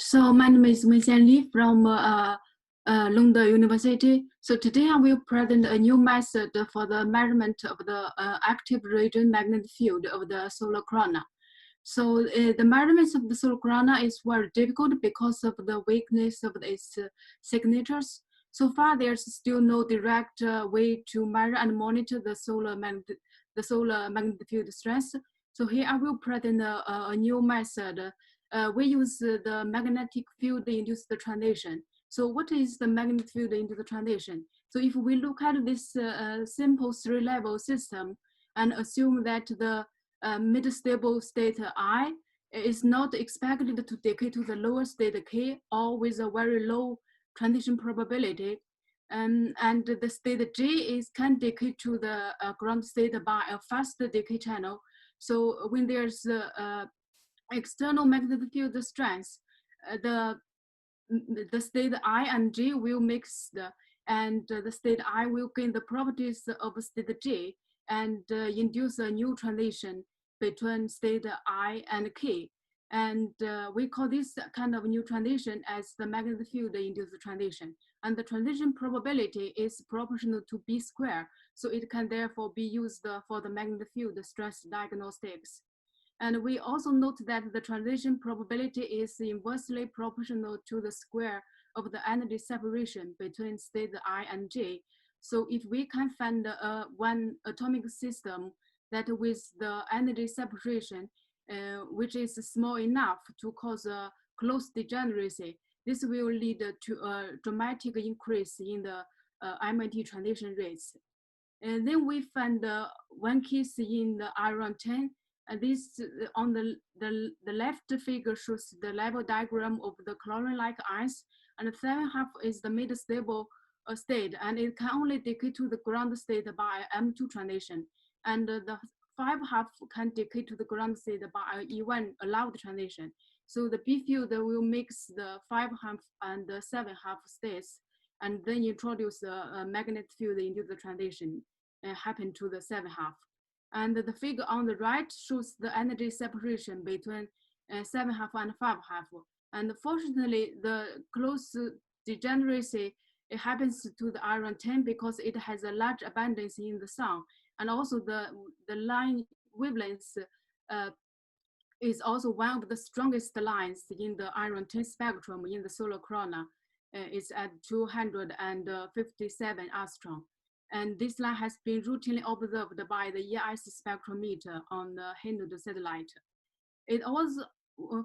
So my name is Wenxian Li from London University. So today I will present a new method for the measurement of the active region magnetic field of the solar corona. So the measurements of the solar corona is very difficult because of the weakness of its signatures. So far, there's still no direct way to measure and monitor the solar magnetic field strength. So here I will present a new method. We use the magnetic field induced transition. So what is the magnetic field induced transition? So if we look at this simple three-level system and assume that the mid-stable state I is not expected to decay to the lower state K or with a very low transition probability. And the state J can decay to the ground state by a fast decay channel. So when there's external magnetic field strength, the state I and J will mix, and the state I will gain the properties of state J and induce a new transition between state I and K. And we call this kind of new transition as the magnetic field induced transition. And the transition probability is proportional to B squared. So it can therefore be used for the magnetic field stress diagnostics. And we also note that the transition probability is inversely proportional to the square of the energy separation between state I and J. So if we can find one atomic system that with the energy separation, which is small enough to cause a close degeneracy, this will lead to a dramatic increase in the MIT transition rates. And then we find one case in the iron 10. And this on the left figure shows the level diagram of the chlorine-like ions, and the 7.5 is the mid-stable state, and it can only decay to the ground state by M2 transition, and the 5.5 can decay to the ground state by E1 allowed transition. So the B field will mix the 5.5 and the 7.5 states, and then introduce a magnetic field into the transition and happen to the 7.5. And the figure on the right shows the energy separation between 7.5 and 5.5. And fortunately, the close degeneracy, it happens to the iron 10 because it has a large abundance in the sun. And also the line wavelength is also one of the strongest lines in the iron 10 spectrum in the solar corona. It's at 257 angstrom. And this line has been routinely observed by the EIS spectrometer on the Hindu satellite. It was,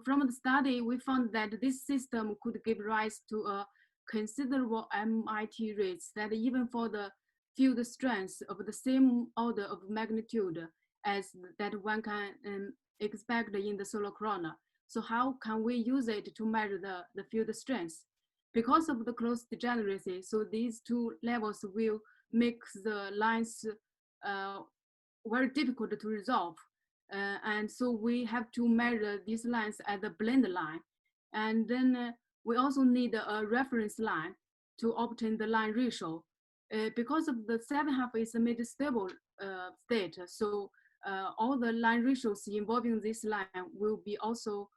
from the study, we found that this system could give rise to a considerable MIT rates that even for the field strength of the same order of magnitude as that one can expect in the solar corona. So how can we use it to measure the field strength? Because of the close degeneracy, so these two levels will make the lines very difficult to resolve. And so we have to measure these lines as a blend line. And then we also need a reference line to obtain the line ratio. Because of the 7.5 is a mid-stable state, so all the line ratios involving this line will be also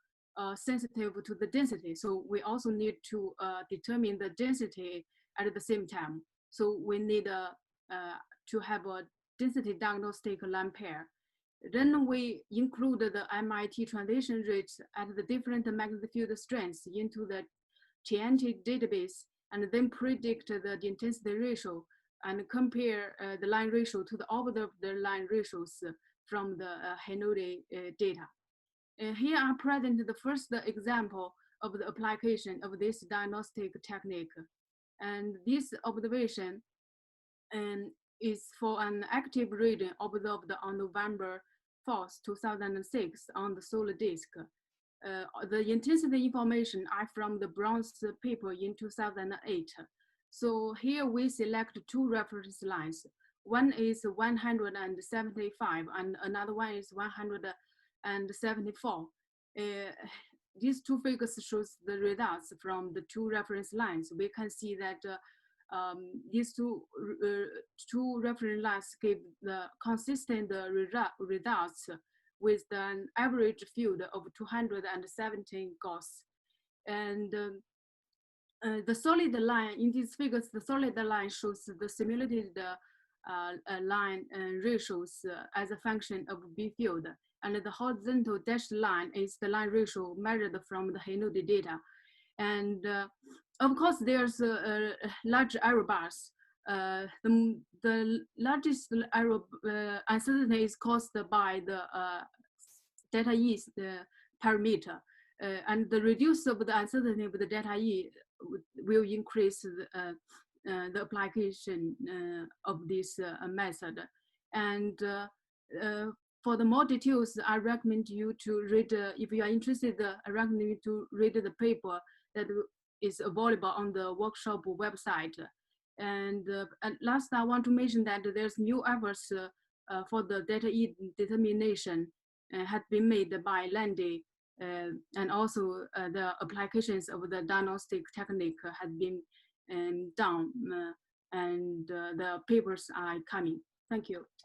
sensitive to the density. So we also need to determine the density at the same time. So we need to have a density diagnostic line pair. Then we include the MIT transition rates at the different magnetic field strengths into the TNT database, and then predict the intensity ratio and compare the line ratio to the observed line ratios from the Hindu data. Here I present the first example of the application of this diagnostic technique. And this observation is for an active region observed on November 4th, 2006 on the solar disk. The intensity information are from the bronze paper in 2008. So here we select two reference lines. One is 175 and another one is 174. These two figures shows the results from the two reference lines. We can see that these two reference lines give the consistent results with an average field of 217 Gauss. And the solid line in these figures, the solid line shows the simulated line ratios as a function of B field. And the horizontal dashed line is the line ratio measured from the Hainold data. And of course, there's large error bars. The largest error uncertainty is caused by the delta E, the parameter. And the reduce of the uncertainty of the delta E will increase the application of this method. And for the more details, I recommend you to read, if you are interested, I recommend you to read the paper that is available on the workshop website. And last, I want to mention that there's new efforts for the delta E determination had been made by Landy, and also the applications of the diagnostic technique had been done, and the papers are coming. Thank you.